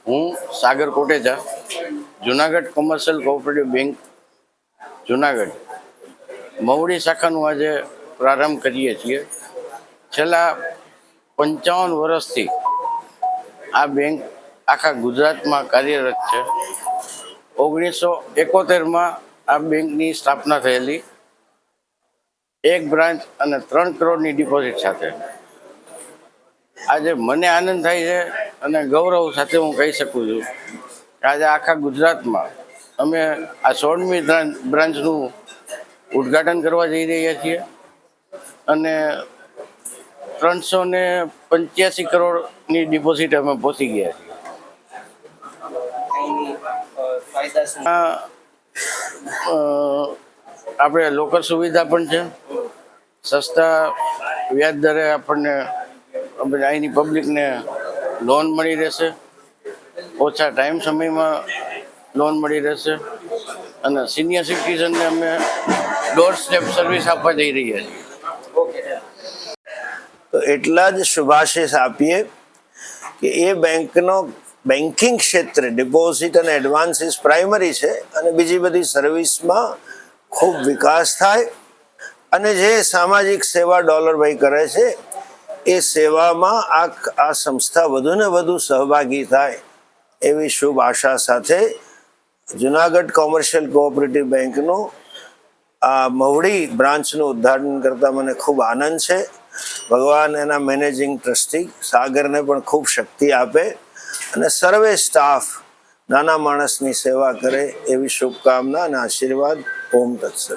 હું Sagar Kotecha, Junagadh commercial cooperative bank Junagadh Mavdi શાખાનું આજે પ્રારંભ કરીએ છીએ. છેલ્લા 55 વર્ષથી આ બેંક આખા ગુજરાતમાં કાર્યરત છે. 1971માં આ બેંકની સ્થાપના થયેલી, એક બ્રાન્ચ અને 3 કરોડની ડિપોઝિટ સાથે. આજે મને આનંદ થાય છે અને ગૌરવ સાથે હું કહી શકું છું કે આજે આખા ગુજરાતમાં અમે આ 16મી બ્રાન્ચનું ઉદ્ઘાટન કરવા જઈ રહ્યા છીએ અને 385 કરોડની ડિપોઝિટ અમે પહોંચી ગયા છીએ. આપણે લોકર સુવિધા પણ છે, સસ્તા વ્યાજ દરે આપણને અહીંની પબ્લિકને લોન મળી રહેશે, ઓછા ટાઈમ સમયમાં લોન મળી રહેશે અને સિનિયર સિટીઝનને અમે ડોર સ્ટેપ સર્વિસ આપવા જઈ રહ્યા છીએ. તો એટલા જ શુભાશીષ આપીએ કે એ બેંકનો બેન્કિંગ ક્ષેત્રે ડિપોઝિટ અને એડવાન્સીસ પ્રાઇમરી છે અને બીજી બધી સર્વિસમાં ખૂબ વિકાસ થાય અને જે સામાજિક સેવા ડોલરભાઈ કરે છે એ સેવામાં આ સંસ્થા વધુ ને વધુ સહભાગી થાય એવી શુભ આશા સાથે જુનાગઢ કોમર્શિયલ કોઓપરેટિવ બેંકનું આ મવડી બ્રાન્ચનું ઉદ્ઘાટન કરતા મને ખૂબ આનંદ છે. ભગવાન એના મેનેજિંગ ટ્રસ્ટી સાગરને પણ ખૂબ શક્તિ આપે અને સર્વે સ્ટાફ નાના માણસની સેવા કરે એવી શુભકામના અને આશીર્વાદ. ઓમ તત્સત.